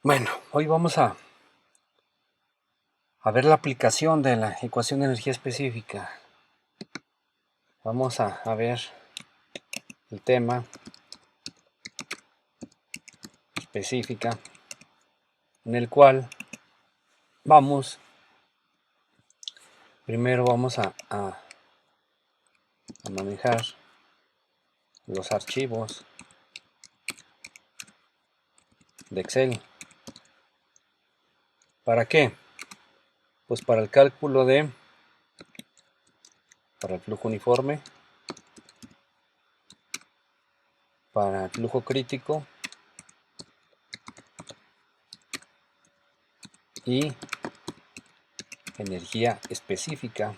Bueno, hoy vamos a ver la aplicación de la ecuación de energía específica. Vamos a ver el tema específica en el cual primero vamos a manejar los archivos de Excel. ¿Para qué? Pues para el cálculo para el flujo uniforme, para el flujo crítico y energía específica.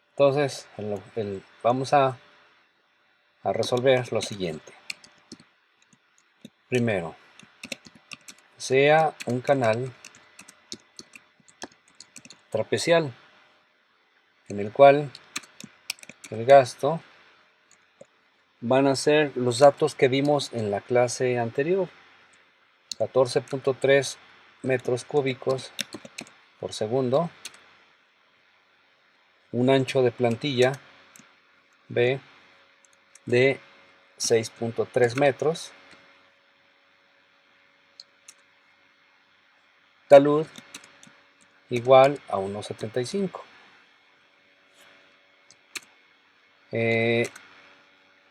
Entonces, vamos a resolver lo siguiente. Primero, sea un canal trapecial en el cual el gasto van a ser los datos que vimos en la clase anterior: 14.3 metros cúbicos por segundo, un ancho de plantilla B de 6.3 metros, talud igual a 1.75.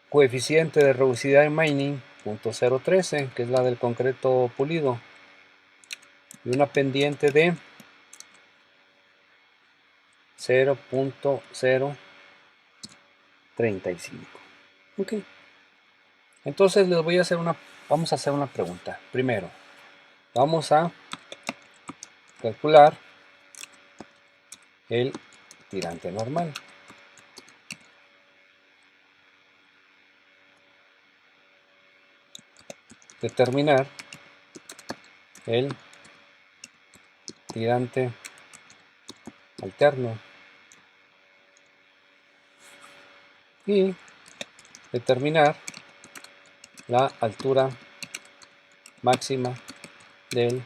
Coeficiente de rugosidad de mining 0.013, que es la del concreto pulido, y una pendiente de 0.035. Ok. Entonces vamos a hacer una pregunta. Primero, vamos a calcular el tirante normal. Determinar el tirante alterno y determinar la altura máxima del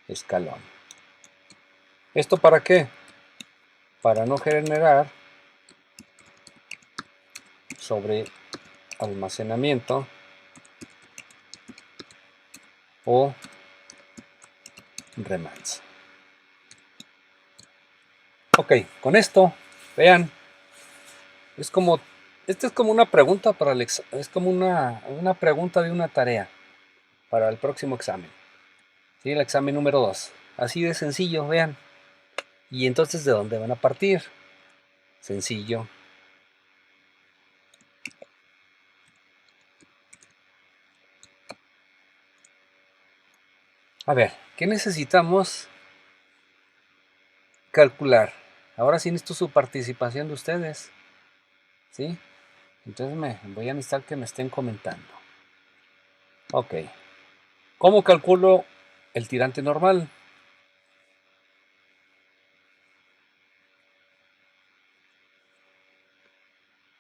escalón. ¿Esto para qué? Para no generar sobre almacenamiento o remanso. Ok, con esto, vean, esta es como una pregunta para es como una pregunta de una tarea para el próximo examen. ¿Sí? El examen número 2. Así de sencillo, vean. Y entonces, ¿de dónde van a partir? Sencillo. A ver, ¿qué necesitamos calcular? Ahora sí necesito su participación de ustedes. ¿Sí? Entonces voy a necesitar que me estén comentando. Ok. ¿Cómo calculo el tirante normal?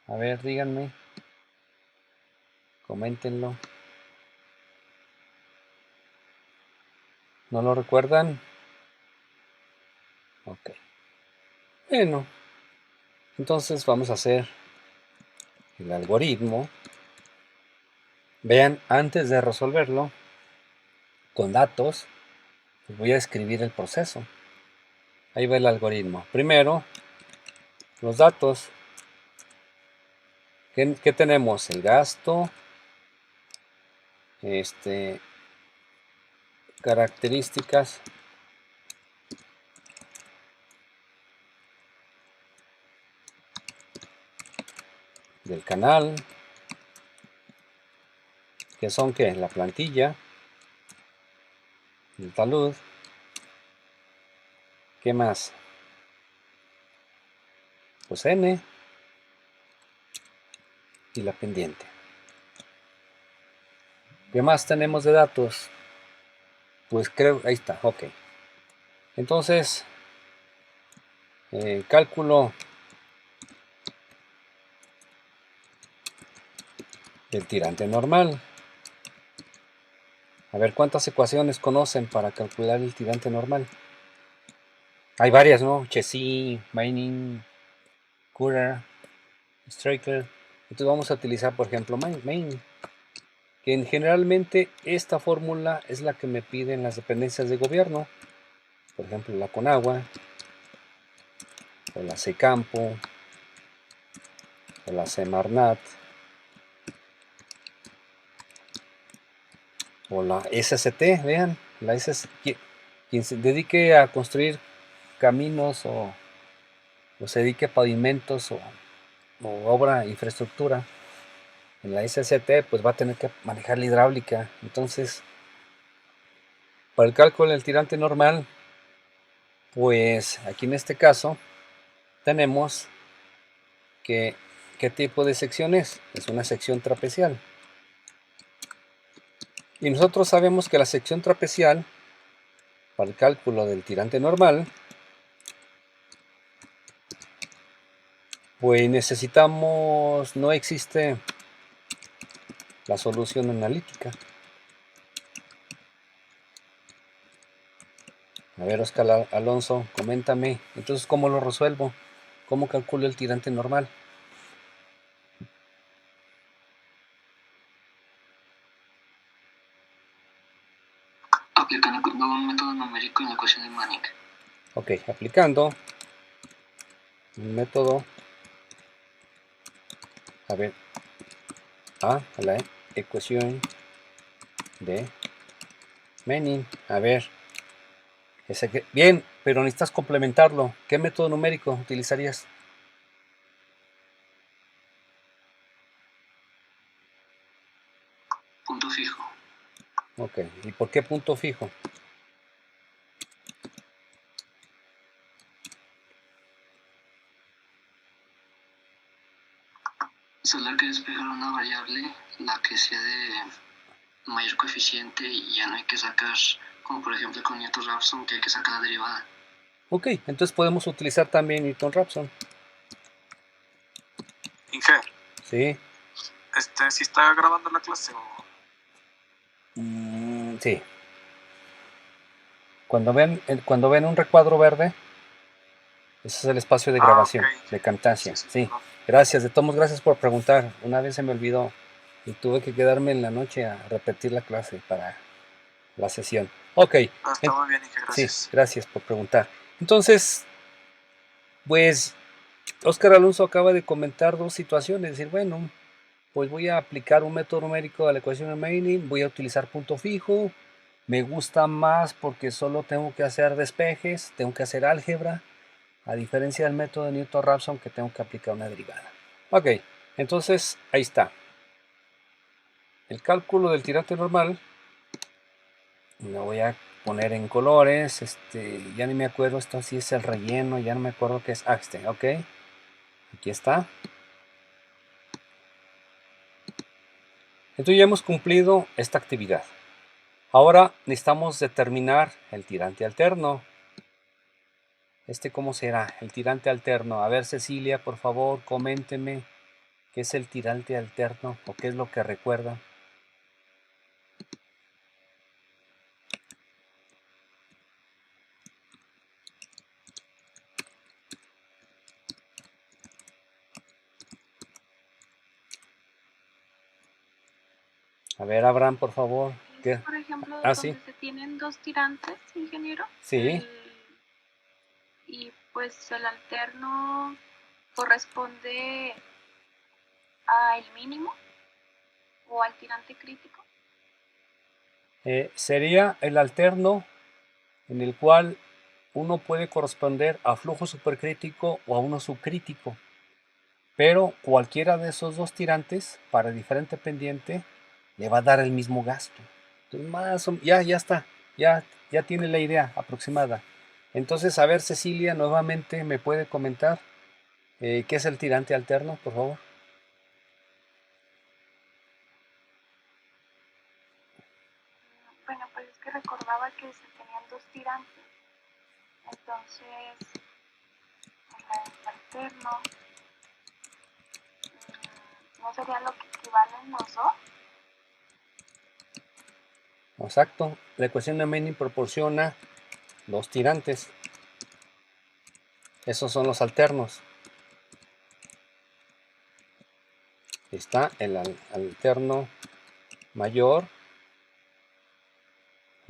A ver, díganme. Coméntenlo. ¿No lo recuerdan? Ok. Bueno, entonces vamos a hacer el algoritmo. Vean, antes de resolverlo con datos, pues voy a escribir el proceso. Ahí va el algoritmo. Primero, los datos. ¿Qué tenemos? El gasto, características, del canal, que son ¿qué? La plantilla, el talud. ¿Qué más? Pues N y la pendiente. ¿Qué más tenemos de datos? Pues creo, ahí está, ok. Entonces, cálculo del tirante normal. A ver, ¿cuántas ecuaciones conocen para calcular el tirante normal? Hay varias, ¿no? Chessie, Manning, Coulter, Striker. Entonces vamos a utilizar, por ejemplo, Manning, que generalmente esta fórmula es la que me piden las dependencias de gobierno. Por ejemplo, la Conagua, o la Secampo, o la Semarnat, o la SST, vean, la SST, quien se dedique a construir caminos o se dedique a pavimentos o obra, infraestructura, en la SST pues va a tener que manejar la hidráulica. Entonces, para el cálculo del tirante normal, pues aquí en este caso tenemos que ¿qué tipo de sección es? Es una sección trapecial. Y nosotros sabemos que la sección trapecial, para el cálculo del tirante normal, pues necesitamos, no existe la solución analítica. A ver, Oscar Alonso, coméntame. Entonces, ¿cómo lo resuelvo? ¿Cómo calculo el tirante normal? Aplicando un método numérico en la ecuación de Manning. Ok, aplicando un método, a ver, a la ecuación de Manning. A ver, bien, pero necesitas complementarlo. ¿Qué método numérico utilizarías? Punto fijo. Ok, ¿y por qué punto fijo? Solo hay que despejar una variable, la que sea de mayor coeficiente, y ya no hay que sacar, como por ejemplo con Newton-Raphson, que hay que sacar la derivada. Ok, entonces podemos utilizar también Newton-Raphson. Inge, Sí. ¿sí está grabando la clase o...? Sí. Cuando ven un recuadro verde, ese es el espacio de grabación, Ok. de Camtasia. Sí, Sí. perdón. Gracias, de todos gracias por preguntar. Una vez se me olvidó y tuve que quedarme en la noche a repetir la clase para la sesión. Ok. Está muy bien, Inge, Sí, gracias. gracias por preguntar. Entonces, pues, Oscar Alonso acaba de comentar dos situaciones. Decir, bueno, pues voy a aplicar un método numérico a la ecuación de Manning, voy a utilizar punto fijo, me gusta más porque solo tengo que hacer despejes, tengo que hacer álgebra, a diferencia del método de Newton-Raphson que tengo que aplicar una derivada. Ok, entonces ahí está. El cálculo del tirante normal, lo voy a poner en colores, ya ni me acuerdo, esto sí es el relleno, ya no me acuerdo qué es, ok, aquí está. Entonces ya hemos cumplido esta actividad. Ahora necesitamos determinar el tirante alterno. ¿Cómo será? El tirante alterno. A ver, Cecilia, por favor, coménteme qué es el tirante alterno o qué es lo que recuerda. A ver, Abraham, por favor. ¿Qué? Por ejemplo, Sí. donde se tienen dos tirantes, ingeniero. Sí. Y pues el alterno corresponde al mínimo o al tirante crítico. Sería el alterno en el cual uno puede corresponder a flujo supercrítico o a uno subcrítico. Pero cualquiera de esos dos tirantes, para diferente pendiente, le va a dar el mismo gasto. Entonces, ya está, ya tiene la idea aproximada. Entonces, a ver, Cecilia, nuevamente me puede comentar qué es el tirante alterno, por favor. Bueno, pues es que recordaba que se tenían dos tirantes. Entonces, el alterno, ¿no sería lo que equivalen los dos? Exacto. La ecuación de Manning proporciona dos tirantes. Esos son los alternos. Está el alterno mayor.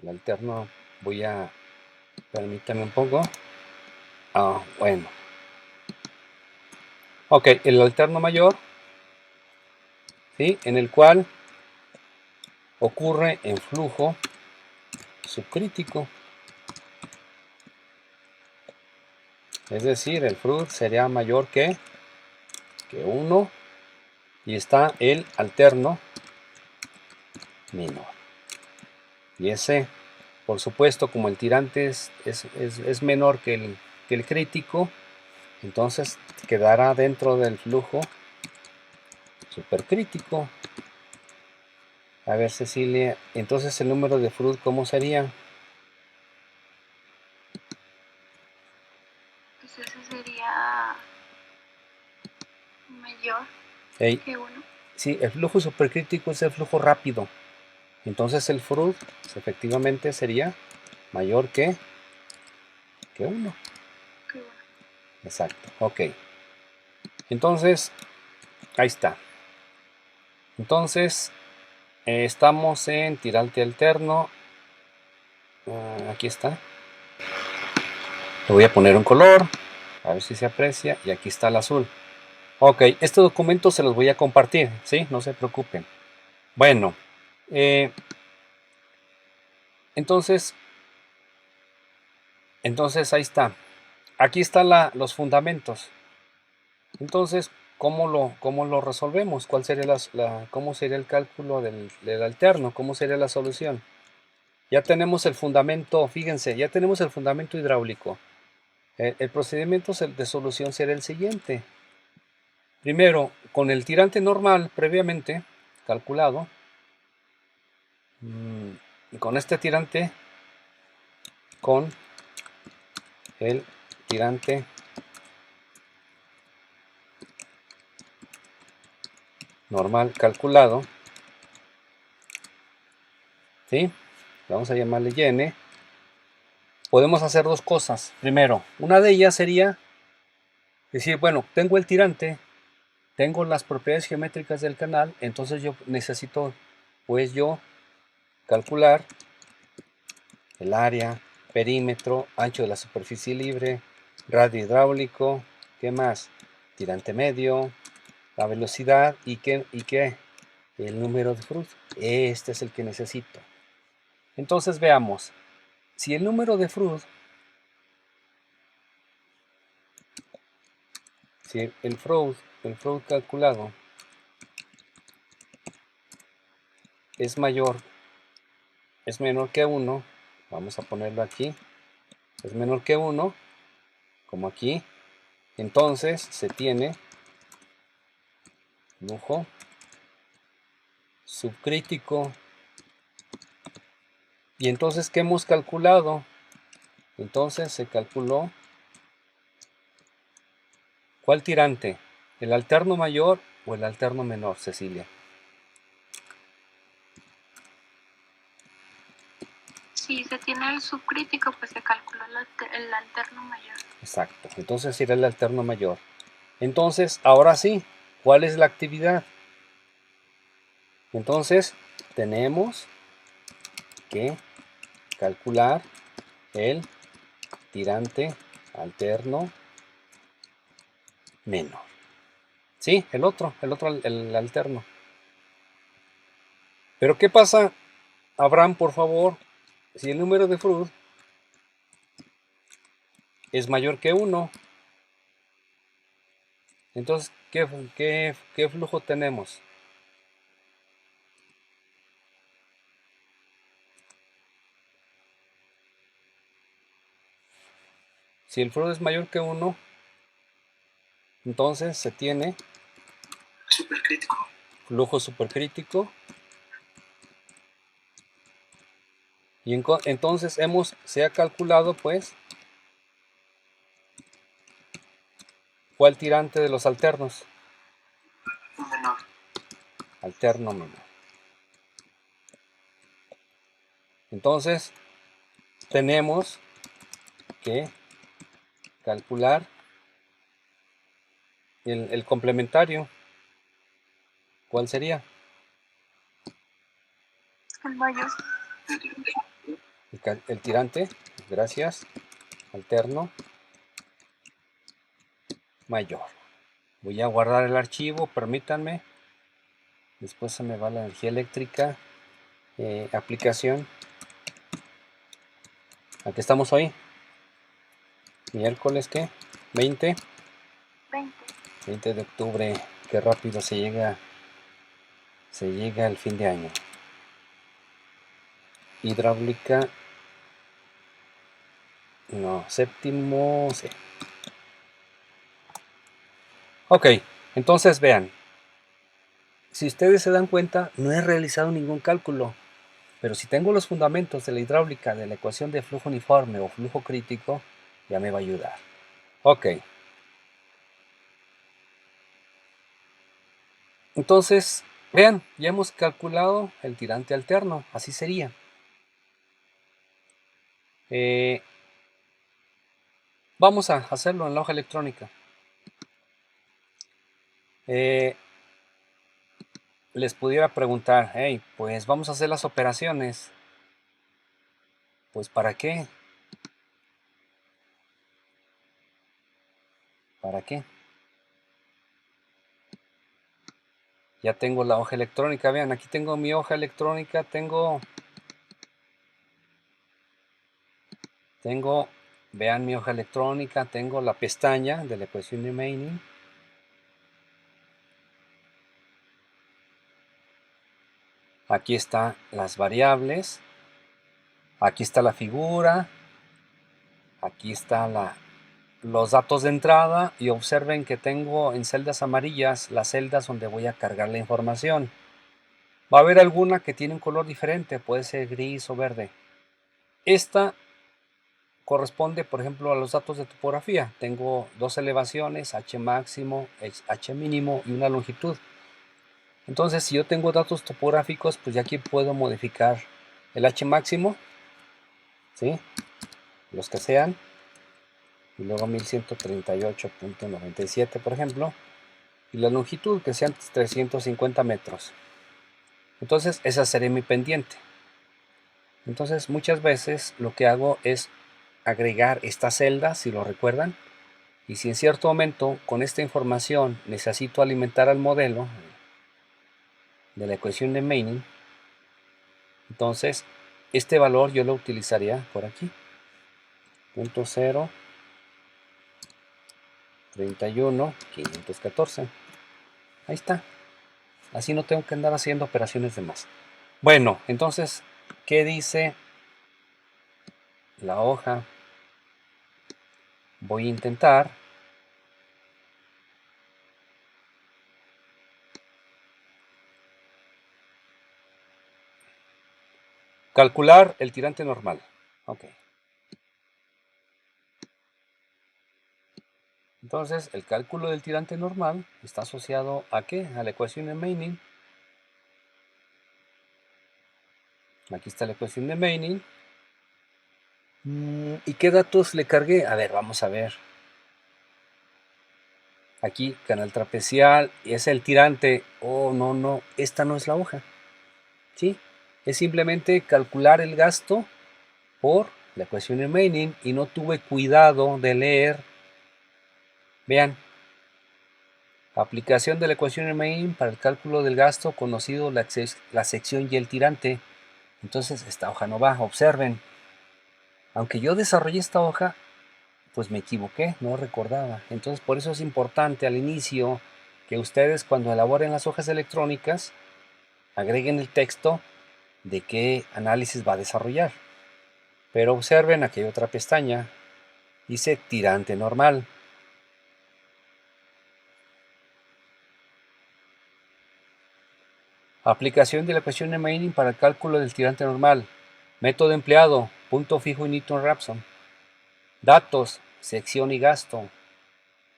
El alterno, permítanme un poco. Bueno. Ok, el alterno mayor, ¿sí? En el cual ocurre en flujo subcrítico. Es decir, el flujo sería mayor que 1 y está el alterno menor. Y ese, por supuesto, como el tirante es menor que el crítico, entonces quedará dentro del flujo supercrítico. A ver, Cecilia, entonces el número de Freud, ¿cómo sería? Pues ese sería mayor Hey, que 1. sí, el flujo supercrítico es el flujo rápido. Entonces el Freud efectivamente sería mayor que 1. Exacto, ok. Entonces, ahí está. Entonces, estamos en tirante alterno. Aquí está. Le voy a poner un color, a ver si se aprecia. Y aquí está el azul. Ok, este documento se los voy a compartir, ¿sí? No se preocupen. Bueno, entonces ahí está. Aquí están los fundamentos. Entonces, ¿cómo lo resolvemos? ¿Cuál sería cómo sería el cálculo del alterno? ¿Cómo sería la solución? Ya tenemos el fundamento, fíjense, ya tenemos el fundamento hidráulico. El procedimiento de solución será el siguiente. Primero, con el tirante normal previamente calculado, con este tirante, con el tirante normal calculado, ¿sí? Vamos a llamarle YN. Podemos hacer dos cosas. Primero, una de ellas sería decir, bueno, tengo el tirante, tengo las propiedades geométricas del canal, entonces yo necesito, pues yo, calcular el área, perímetro, ancho de la superficie libre, radio hidráulico, ¿qué más? Tirante medio, la velocidad y qué, el número de Freud. Este es el que necesito. Entonces veamos, si el número de Freud, si el Freud calculado es menor que 1, vamos a ponerlo aquí, es menor que 1, como aquí, entonces se tiene flujo subcrítico. Y entonces, ¿qué hemos calculado? Entonces se calculó, ¿cuál tirante? ¿El alterno mayor o el alterno menor, Cecilia? Si se tiene el subcrítico, pues se calculó el alterno mayor. Exacto, entonces será el alterno mayor. Entonces, ahora sí, ¿cuál es la actividad? Entonces, tenemos que calcular el tirante alterno menor. Sí, el otro, el alterno. Pero ¿qué pasa, Abraham, por favor? Si el número de Freud es mayor que 1, entonces, ¿qué flujo tenemos? Si el Freud es mayor que 1, entonces se tiene Supercrítico. flujo supercrítico. Y entonces se ha calculado, pues, ¿cuál tirante de los alternos? Menor. Alterno menor. Entonces, tenemos que calcular el complementario. ¿Cuál sería? El mayor. El tirante, gracias, alterno, mayor. Voy a guardar el archivo, permítanme. Después se me va la energía eléctrica. Aplicación. Aquí estamos hoy. Miércoles, ¿qué? 20 de octubre. Qué rápido se llega el fin de año. Hidráulica. No, séptimo, sí. Ok, entonces vean. Si ustedes se dan cuenta, no he realizado ningún cálculo. Pero si tengo los fundamentos de la hidráulica, de la ecuación de flujo uniforme o flujo crítico, ya me va a ayudar. Ok. Entonces, vean, ya hemos calculado el tirante alterno. Así sería. Vamos a hacerlo en la hoja electrónica. Les pudiera preguntar, hey, pues vamos a hacer las operaciones. Pues ¿para qué? ¿Para qué? Ya tengo la hoja electrónica, vean, aquí tengo mi hoja electrónica, tengo, vean mi hoja electrónica, tengo la pestaña de la ecuación de Mainin. Aquí están las variables, aquí está la figura, aquí están los datos de entrada y observen que tengo en celdas amarillas las celdas donde voy a cargar la información. Va a haber alguna que tiene un color diferente, puede ser gris o verde. Esta corresponde, por ejemplo, a los datos de topografía. Tengo dos elevaciones, H máximo, H mínimo y una longitud. Entonces, si yo tengo datos topográficos, pues ya aquí puedo modificar el H máximo, ¿sí? Los que sean, y luego 1138.97, por ejemplo, y la longitud que sean 350 metros. Entonces, esa sería mi pendiente. Entonces, muchas veces lo que hago es agregar estas celdas, si lo recuerdan, y si en cierto momento con esta información necesito alimentar al modelo de la ecuación de Mainin, entonces este valor yo lo utilizaría por aquí, 0.0 31 514. Ahí está. Así no tengo que andar haciendo operaciones de más. Bueno, entonces, ¿qué dice la hoja? Voy a intentar calcular el tirante normal. Ok. Entonces, el cálculo del tirante normal está asociado ¿a qué? A la ecuación de Mainin. Aquí está la ecuación de Mainin. ¿Y qué datos le cargué? A ver, vamos a ver. Aquí, canal trapecial, y es el tirante. Oh, no, esta no es la hoja. ¿Sí? Es simplemente calcular el gasto por la ecuación de Mainin y no tuve cuidado de leer. Vean. Aplicación de la ecuación de Mainin para el cálculo del gasto, conocido la sección y el tirante. Entonces, esta hoja no va. Observen. Aunque yo desarrollé esta hoja, pues me equivoqué, no recordaba. Entonces, por eso es importante al inicio que ustedes cuando elaboren las hojas electrónicas agreguen el texto de qué análisis va a desarrollar. Pero observen, aquí hay otra pestaña, dice tirante normal. Aplicación de la ecuación de Mainin para el cálculo del tirante normal. Método empleado, punto fijo y Newton-Raphson. Datos, sección y gasto.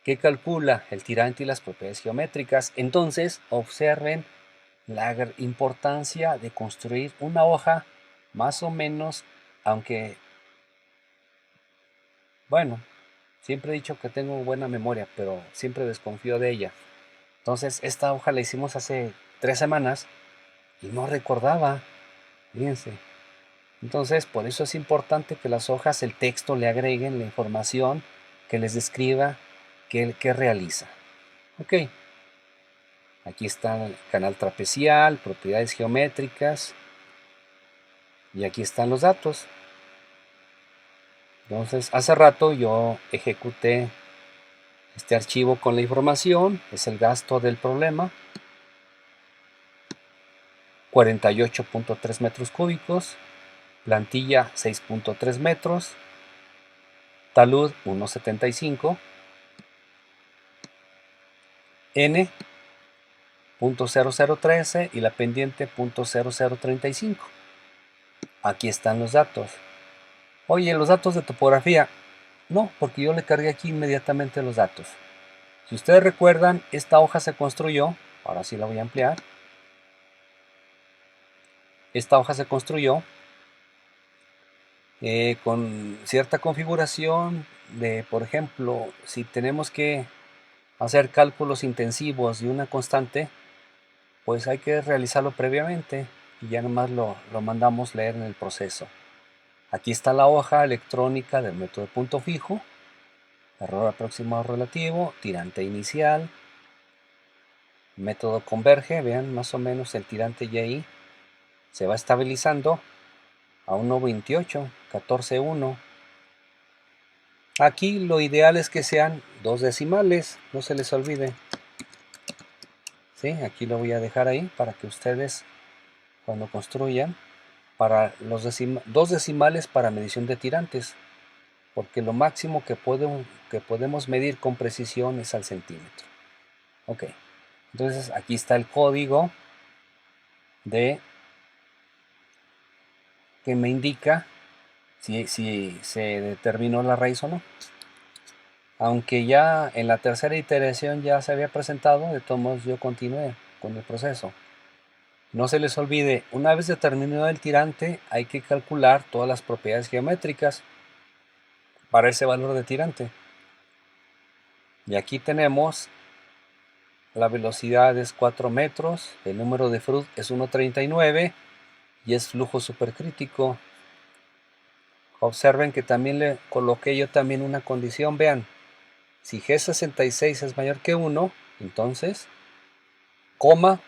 ¿Qué calcula el tirante y las propiedades geométricas? Entonces, observen la importancia de construir una hoja más o menos, aunque, bueno, siempre he dicho que tengo buena memoria, pero siempre desconfío de ella. Entonces, esta hoja la hicimos hace 3 semanas y no recordaba, fíjense. Entonces, por eso es importante que las hojas, el texto, le agreguen la información, que les describa qué realiza. Ok, aquí está el canal trapecial, propiedades geométricas, y aquí están los datos. Entonces, hace rato yo ejecuté este archivo con la información, es el gasto del problema, 48.3 metros cúbicos, plantilla 6.3 metros, talud 1.75, n .0013 y la pendiente .0035. Aquí están los datos. Oye, los datos de topografía. No, porque yo le cargué aquí inmediatamente los datos. Si ustedes recuerdan, esta hoja se construyó, ahora sí la voy a ampliar. Esta hoja se construyó con cierta configuración de, por ejemplo, si tenemos que hacer cálculos intensivos de una constante, pues hay que realizarlo previamente y ya nomás lo mandamos leer en el proceso. Aquí está la hoja electrónica del método de punto fijo, error aproximado relativo, tirante inicial, método converge, vean más o menos el tirante ya ahí se va estabilizando a 1.28, 14.1. Aquí lo ideal es que sean 2 decimales, no se les olvide. ¿Sí? Aquí lo voy a dejar ahí para que ustedes cuando construyan, para los 2 decimales para medición de tirantes, porque lo máximo que podemos medir con precisión es al centímetro. Ok, entonces aquí está el código que me indica si se determinó la raíz o no. Aunque ya en la tercera iteración ya se había presentado, de todos modos yo continué con el proceso. No se les olvide, una vez determinado el tirante, hay que calcular todas las propiedades geométricas para ese valor de tirante. Y aquí tenemos la velocidad es 4 metros, el número de Froude es 1.39 y es flujo supercrítico. Observen que también le coloqué yo también una condición, vean, si G66 es mayor que 1, entonces, coma,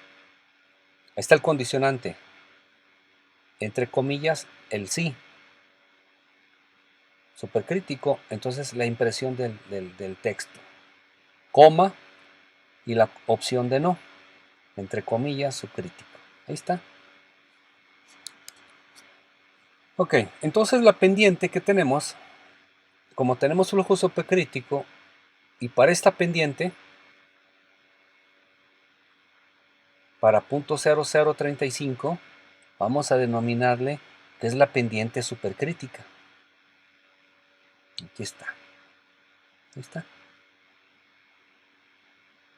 está el condicionante, entre comillas, el sí, supercrítico, entonces la impresión del texto, coma, y la opción de no, entre comillas, subcrítico. Ahí está. Ok, entonces la pendiente que tenemos, como tenemos flujo supercrítico, y para esta pendiente, para .0035, vamos a denominarle que es la pendiente supercrítica. Aquí está. Ahí está.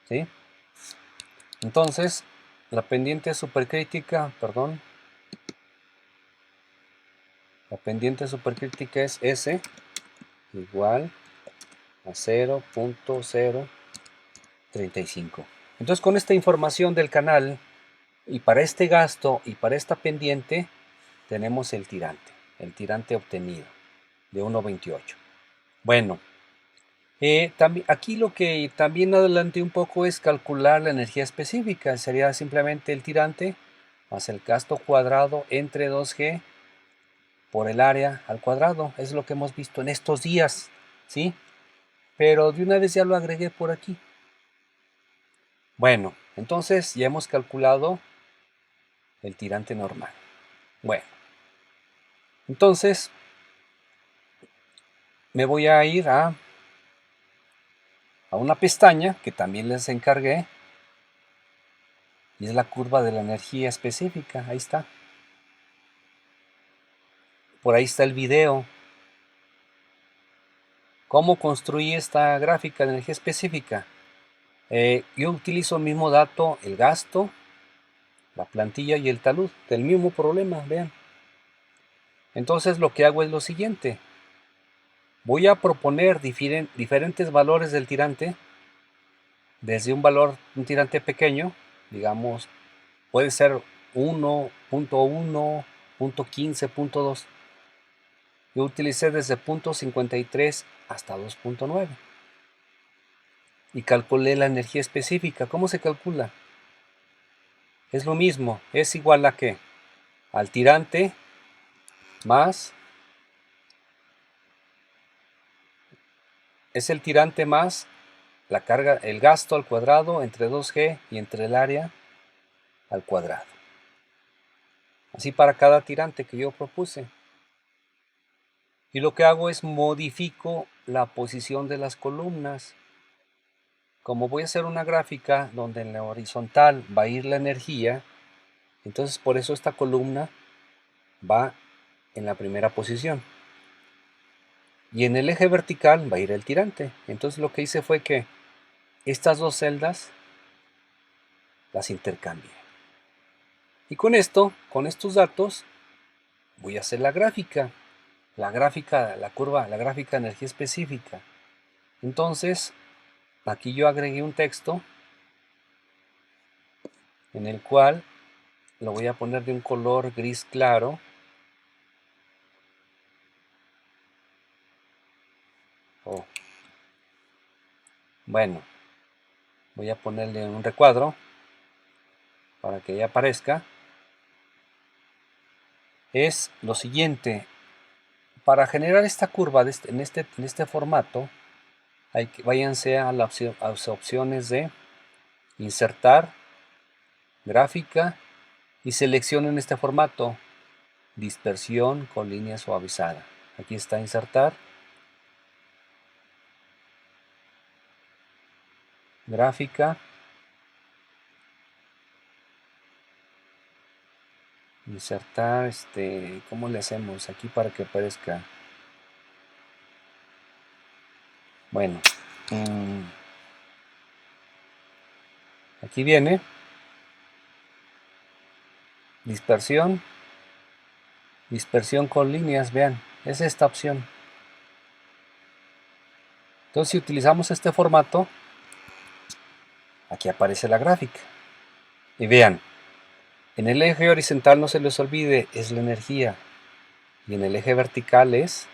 ¿Sí? Entonces, la pendiente supercrítica, perdón, la pendiente supercrítica es S igual a 0.035. Entonces, con esta información del canal, y para este gasto y para esta pendiente, tenemos el tirante obtenido de 1.28. Bueno, aquí lo que también adelanté un poco es calcular la energía específica. Sería simplemente el tirante más el gasto cuadrado entre 2G por el área al cuadrado. Es lo que hemos visto en estos días, ¿sí? Pero de una vez ya lo agregué por aquí. Bueno, entonces ya hemos calculado el tirante normal. Bueno, entonces me voy a ir a una pestaña que también les encargué y es la curva de la energía específica. Ahí está. Por ahí está el video. ¿Cómo construí esta gráfica de energía específica? Yo utilizo el mismo dato, el gasto, la plantilla y el talud, del mismo problema, vean. Entonces lo que hago es lo siguiente. Voy a proponer diferentes valores del tirante, desde un tirante pequeño, digamos, puede ser 1.1, punto 15, punto 2. Yo utilicé desde punto 53 hasta 2.9 y calculé la energía específica. ¿Cómo se calcula? Es lo mismo, es igual a ¿qué? Al tirante más, es el tirante más la carga, el gasto al cuadrado entre 2G y entre el área al cuadrado. Así para cada tirante que yo propuse. Y lo que hago es modifico la posición de las columnas. Como voy a hacer una gráfica donde en la horizontal va a ir la energía, entonces por eso esta columna va en la primera posición. Y en el eje vertical va a ir el tirante. Entonces lo que hice fue que estas dos celdas las intercambié. Y con esto, con estos datos, voy a hacer la gráfica. La gráfica, la curva, la gráfica de energía específica. Entonces, aquí yo agregué un texto en el cual lo voy a poner de un color gris claro. Bueno, voy a ponerle un recuadro para que ya aparezca. Es lo siguiente. Para generar esta curva en este formato, váyanse a las opciones de insertar, gráfica, y seleccionen este formato, dispersión con línea suavizada. Aquí está insertar, gráfica, insertar, ¿cómo le hacemos aquí para que aparezca? Bueno, aquí viene dispersión con líneas, vean, es esta opción. Entonces si utilizamos este formato, aquí aparece la gráfica. Y vean, en el eje horizontal no se les olvide, es la energía. Y en el eje vertical es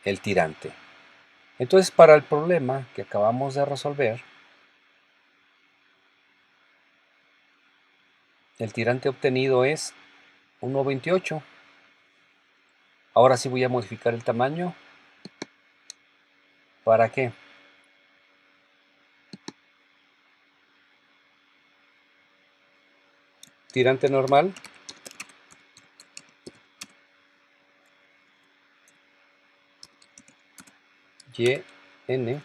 el tirante. Entonces para el problema que acabamos de resolver, el tirante obtenido es 1.28. Ahora sí voy a modificar el tamaño. ¿Para qué? Tirante normal. YN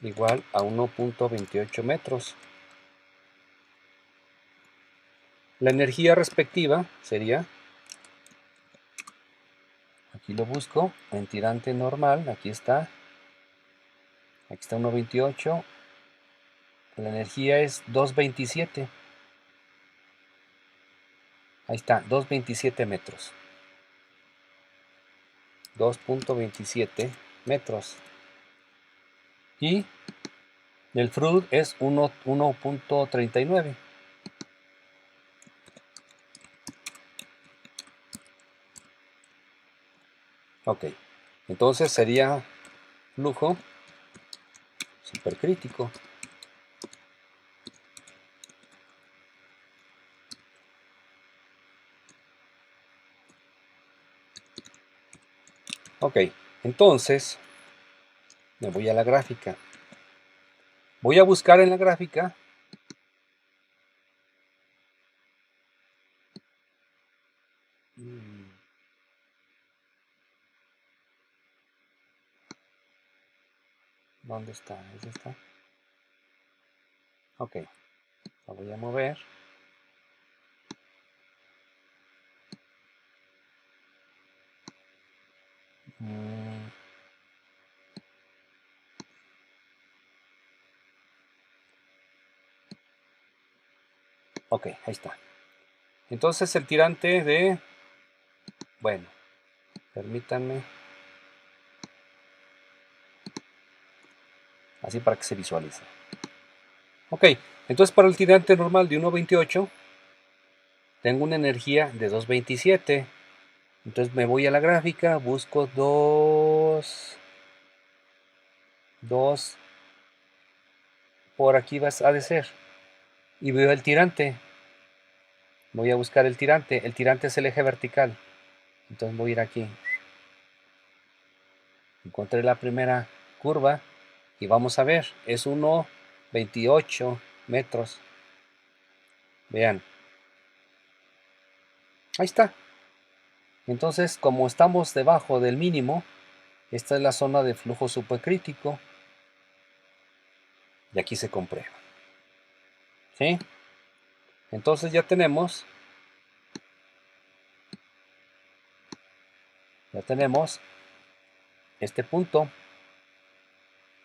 igual a 1.28 metros. La energía respectiva sería, aquí lo busco, en tirante normal, aquí está 1.28, la energía es 2.27, ahí está, 2.27 metros, 2.27 metros, y el FRUD es 1.39. Ok, entonces sería flujo supercrítico. Ok, entonces me voy a la gráfica. Voy a buscar en la gráfica ¿dónde está? ¿Es esta? Ok, la voy a mover. Ok, ahí está. Entonces el tirante de Bueno, permítanme. Así para que se visualice. Ok, entonces para el tirante normal de 1.28 tengo una energía de 2.27. Entonces me voy a la gráfica, busco 2, por aquí ha de ser. Y veo el tirante. Voy a buscar el tirante. El tirante es el eje vertical. Entonces voy a ir aquí. Encontré la primera curva y vamos a ver. Es 1.28 metros. Vean. Ahí está. Entonces, como estamos debajo del mínimo, esta es la zona de flujo supercrítico. Y aquí se comprueba. ¿Sí? Entonces ya tenemos este punto.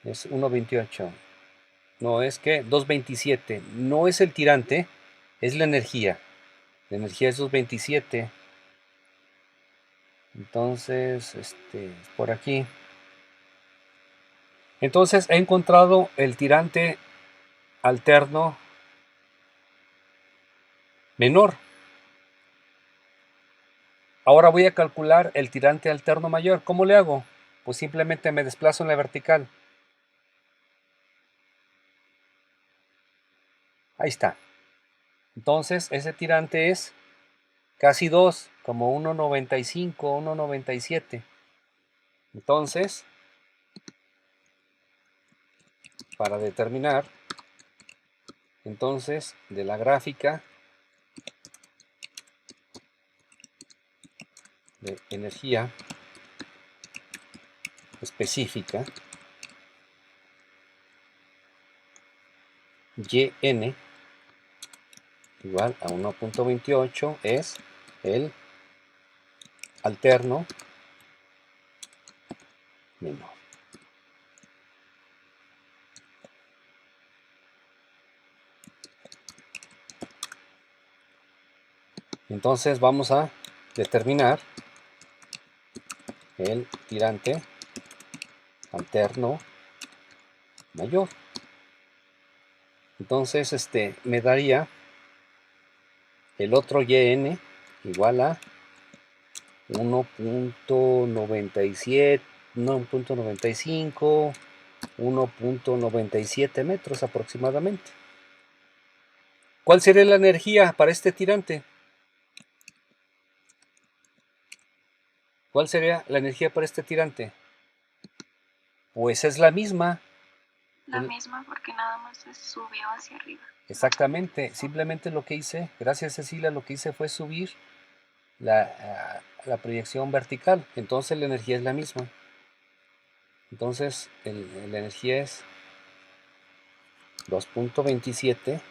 Es 1.28. No, es que 2.27. No es el tirante, es la energía. La energía es 2.27. Entonces, por aquí. Entonces he encontrado el tirante alterno menor. Ahora voy a calcular el tirante alterno mayor. ¿Cómo le hago? Pues simplemente me desplazo en la vertical. Ahí está. Entonces ese tirante es casi 2, como 1.95, 1.97. Entonces, para determinar, entonces, de la gráfica de energía específica, YN igual a 1.28 es el alterno menor. Entonces vamos a determinar el tirante alterno mayor. Entonces me daría el otro YN igual a 1.97, 1.95, 1.97 metros aproximadamente. ¿Cuál sería la energía para este tirante? ¿Cuál sería la energía para este tirante? Pues es la misma. La misma porque nada más se subió hacia arriba. Exactamente, simplemente lo que hice, gracias Cecilia, lo que hice fue subir la proyección vertical. Entonces la energía es la misma. Entonces la energía es 2.27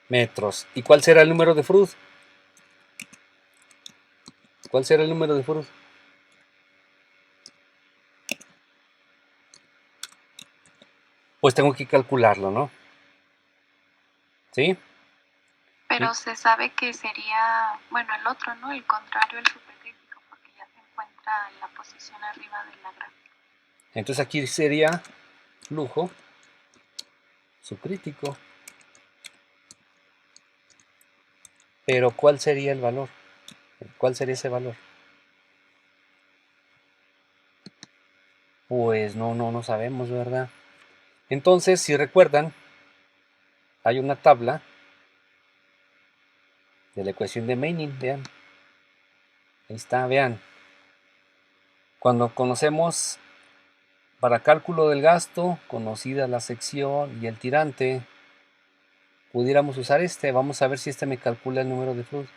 metros. ¿Y cuál será el número de Freud? ¿Cuál será el número de Freud? Pues tengo que calcularlo, ¿no? ¿Sí? Pero se sabe que sería, bueno, el otro, ¿no? El contrario, el supercrítico, porque ya se encuentra en la posición arriba de la gráfica. Entonces aquí sería flujo subcrítico. Pero ¿cuál sería el valor? ¿Cuál sería ese valor? Pues no sabemos, ¿verdad? Entonces, si recuerdan, hay una tabla de la ecuación de Mainin, vean. Ahí está, vean. Cuando conocemos para cálculo del gasto, conocida la sección y el tirante, pudiéramos usar vamos a ver si me calcula el número de Freud.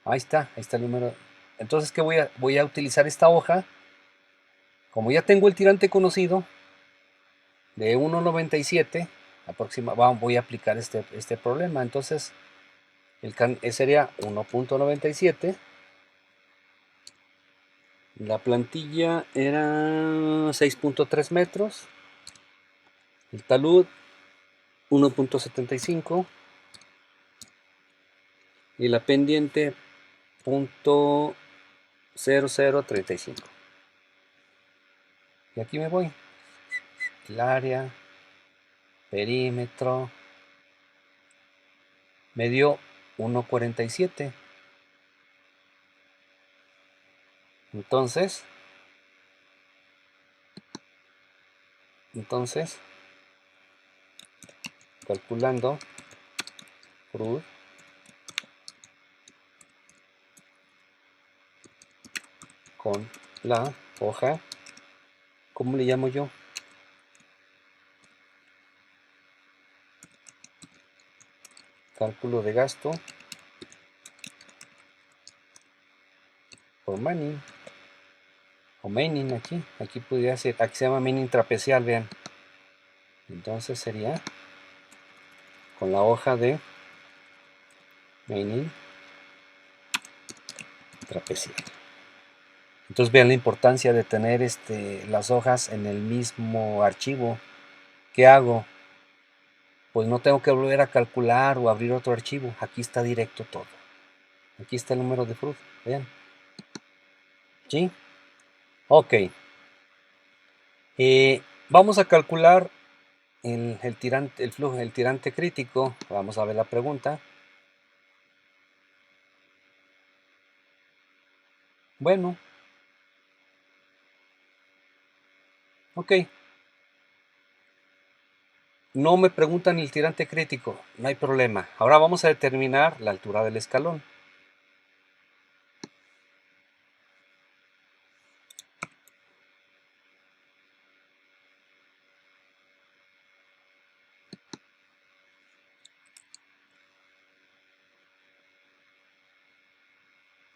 Ahí está el número. Entonces, ¿qué voy a utilizar esta hoja? Como ya tengo el tirante conocido, de 1.97, voy a aplicar este problema. Entonces, sería 1.97. La plantilla era 6.3 metros. El talud 1.75. Y la pendiente .0035. Y aquí me voy. El área, perímetro, me dio 1.47. Entonces, calculando cruz con la hoja, ¿cómo le llamo yo? Cálculo de gasto por Manning, o Manning aquí podría ser, aquí se llama Manning trapecial, vean. Entonces sería con la hoja de Manning trapecial. Entonces vean la importancia de tener las hojas en el mismo archivo. ¿Qué hago? Pues no tengo que volver a calcular o abrir otro archivo. Aquí está directo todo. Aquí está el número de Freud. Vean. ¿Sí? Ok. Vamos a calcular el tirante crítico. Vamos a ver la pregunta. Bueno. Ok. No me preguntan el tirante crítico. No hay problema. Ahora vamos a determinar la altura del escalón.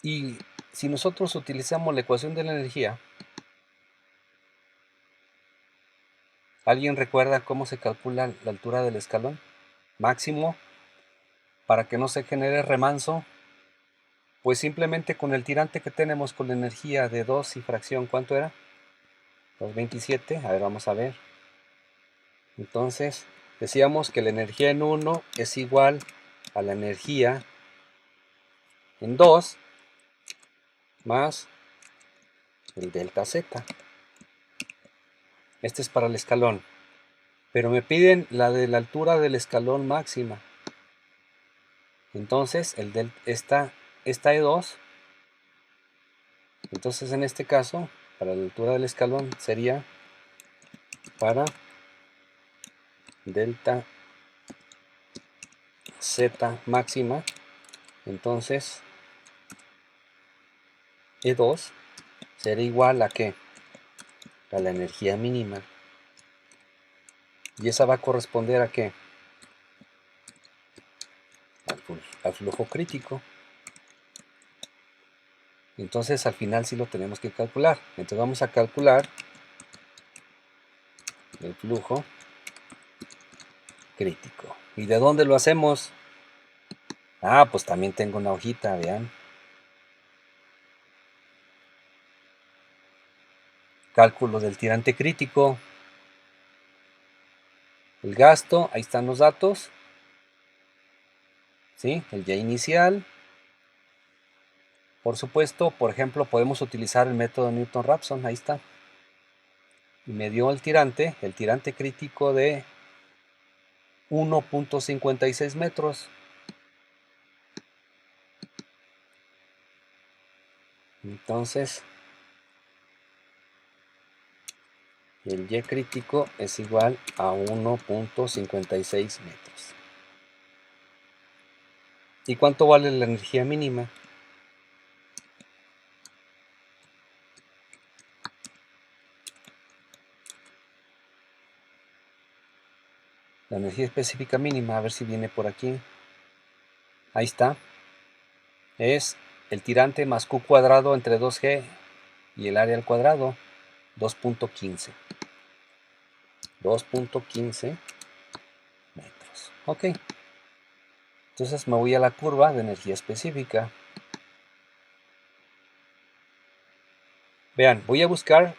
Y si nosotros utilizamos la ecuación de la energía, ¿alguien recuerda cómo se calcula la altura del escalón máximo para que no se genere remanso? Pues simplemente con el tirante que tenemos con la energía de 2 y fracción, ¿cuánto era? 227. A ver, vamos a ver. Entonces, decíamos que la energía en 1 es igual a la energía en 2 más el delta Z. Este es para el escalón. Pero me piden la de la altura del escalón máxima. Entonces, esta E2. Entonces, en este caso, para la altura del escalón sería para delta Z máxima. Entonces, E2 será igual a ¿qué? A la energía mínima. Y esa va a corresponder a ¿qué? Al flujo crítico. Entonces al final sí lo tenemos que calcular. Entonces vamos a calcular el flujo crítico. ¿Y de dónde lo hacemos? Ah, pues también tengo una hojita, vean. Cálculo del tirante crítico. El gasto, ahí están los datos. ¿Sí? El ya inicial. Por supuesto, por ejemplo, podemos utilizar el método Newton-Raphson, ahí está. Y me dio el tirante crítico de 1.56 metros. Entonces, el Y crítico es igual a 1.56 metros. ¿Y cuánto vale la energía mínima? La energía específica mínima, a ver si viene por aquí. Ahí está. Es el tirante más Q cuadrado entre 2G y el área al cuadrado, 2.15. 2.15 metros. Ok. Entonces me voy a la curva de energía específica. Vean, voy a buscar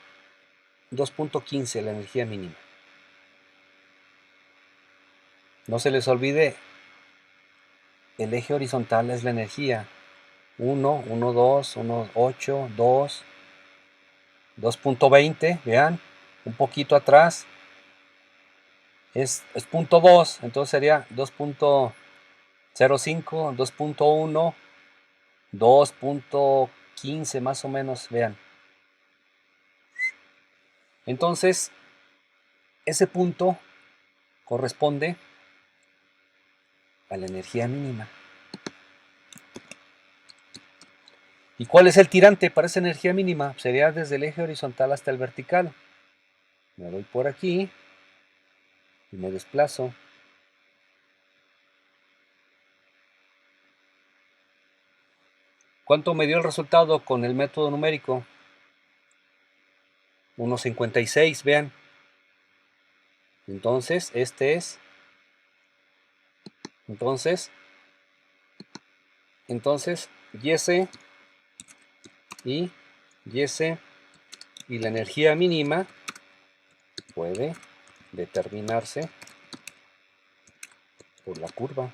2.15, la energía mínima. No se les olvide, el eje horizontal es la energía 1, 1, 2, 1, 8, 2, 2.20, vean, un poquito atrás, es punto 2, entonces sería 2.05, 2.1, 2.15 más o menos, vean. Entonces, ese punto corresponde a la energía mínima. ¿Y cuál es el tirante para esa energía mínima? Sería desde el eje horizontal hasta el vertical. Me voy por aquí y me desplazo. ¿Cuánto me dio el resultado con el método numérico? 1.56, vean. Entonces, este es. Entonces, y y y la energía mínima puede determinarse por la curva.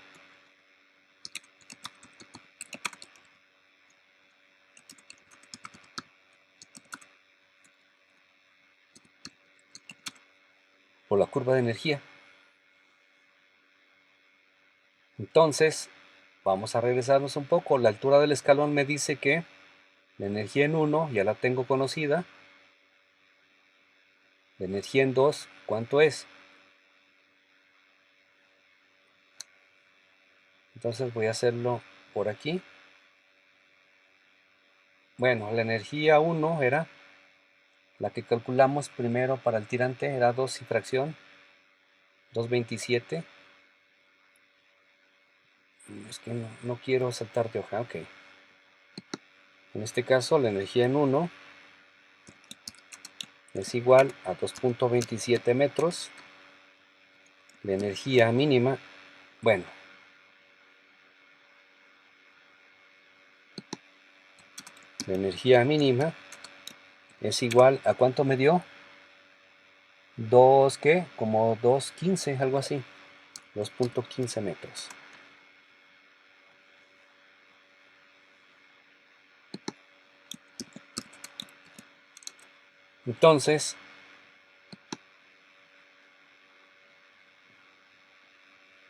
Por la curva de energía. Entonces, vamos a regresarnos un poco. La altura del escalón me dice que la energía en 1 ya la tengo conocida. La energía en 2, ¿cuánto es? Entonces voy a hacerlo por aquí. Bueno, la energía 1 era la que calculamos primero para el tirante, era 2 y fracción, 2.27. Es que no quiero saltar de hoja, ok. En este caso, la energía en 1 es igual a 2.27 metros. La energía mínima, bueno, la energía mínima es igual a ¿cuánto me dio? 2, ¿qué? Como 2.15, algo así. 2.15 metros. Entonces,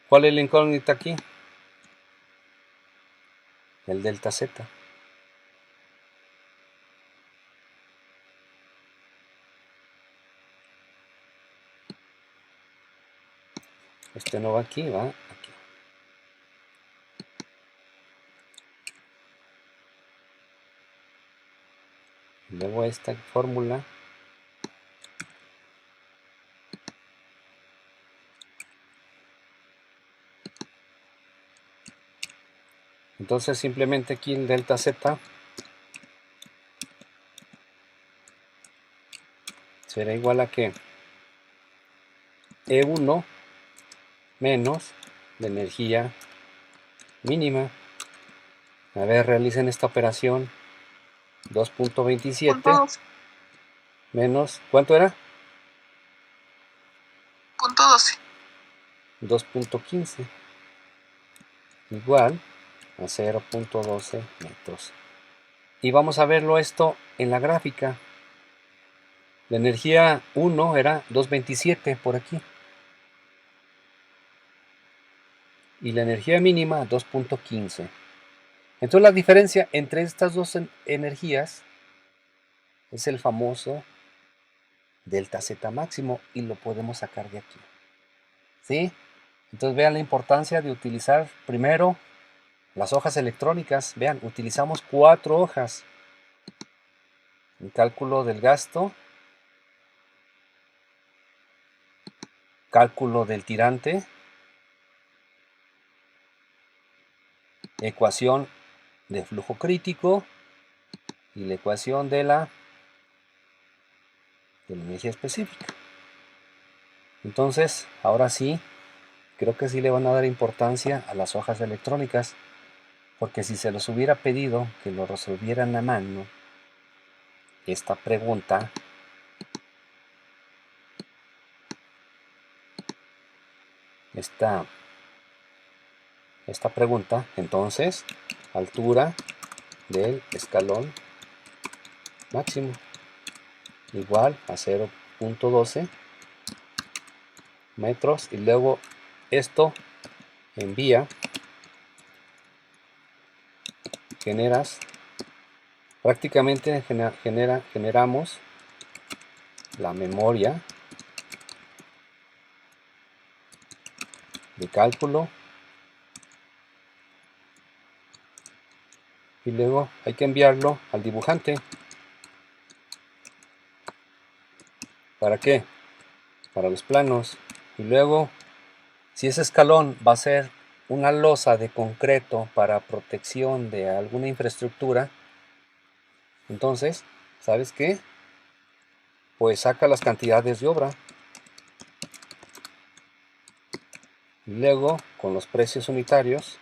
¿cuál es la incógnita aquí? El delta Z. Este no va aquí, va aquí. Luego esta fórmula. Entonces simplemente aquí el delta Z será igual a que E1 menos la energía mínima. A ver, realicen esta operación. 2.27 menos, ¿cuánto era? Punto 12. 2.15 igual a 0.12 metros. Y vamos a verlo esto en la gráfica. La energía 1 era 2.27 por aquí. Y la energía mínima 2.15. Entonces la diferencia entre estas dos energías es el famoso delta Z máximo y lo podemos sacar de aquí. ¿Sí? Entonces vean la importancia de utilizar primero las hojas electrónicas. Vean, utilizamos 4 hojas. El cálculo del gasto, cálculo del tirante, ecuación de flujo crítico y la ecuación de la energía específica. Entonces, ahora sí, creo que sí le van a dar importancia a las hojas electrónicas, porque si se los hubiera pedido que lo resolvieran a mano, esta pregunta, entonces, altura del escalón máximo, igual a 0.12 metros, y luego esto envía, prácticamente generamos la memoria de cálculo, y luego hay que enviarlo al dibujante. ¿Para qué? Para los planos. Y luego, si ese escalón va a ser una losa de concreto para protección de alguna infraestructura, entonces, ¿sabes qué? Pues saca las cantidades de obra. Y luego, con los precios unitarios,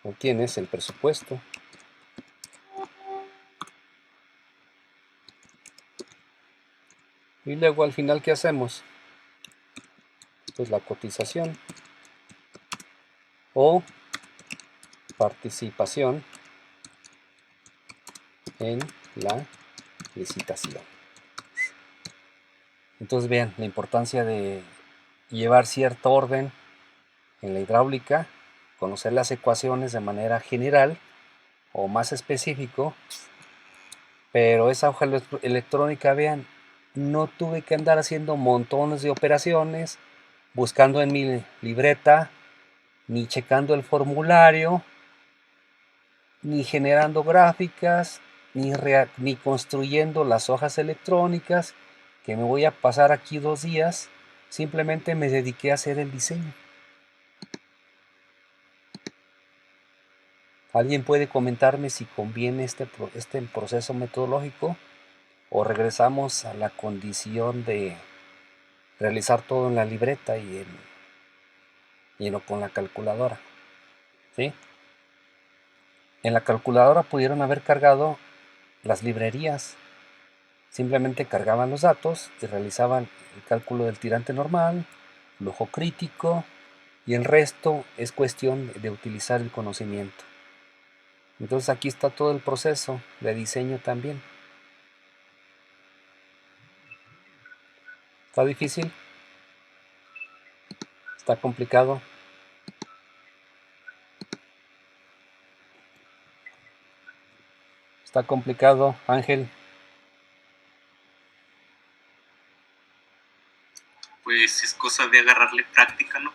obtienes el presupuesto. Y luego al final, ¿qué hacemos? Pues la cotización o participación en la licitación. Entonces vean la importancia de llevar cierto orden en la hidráulica, conocer las ecuaciones de manera general o más específico, pero esa hoja electrónica, vean, no tuve que andar haciendo montones de operaciones, buscando en mi libreta, ni checando el formulario, ni generando gráficas, ni construyendo las hojas electrónicas, que me voy a pasar aquí 2 días. Simplemente me dediqué a hacer el diseño. ¿Alguien puede comentarme si conviene este proceso metodológico, o regresamos a la condición de realizar todo en la libreta y no con la calculadora? ¿Sí? En la calculadora pudieron haber cargado las librerías. Simplemente cargaban los datos y realizaban el cálculo del tirante normal, flujo crítico, y el resto es cuestión de utilizar el conocimiento. Entonces aquí está todo el proceso de diseño también. ¿Está difícil? ¿Está complicado? ¿Está complicado, Ángel? Pues es cosa de agarrarle práctica, ¿no?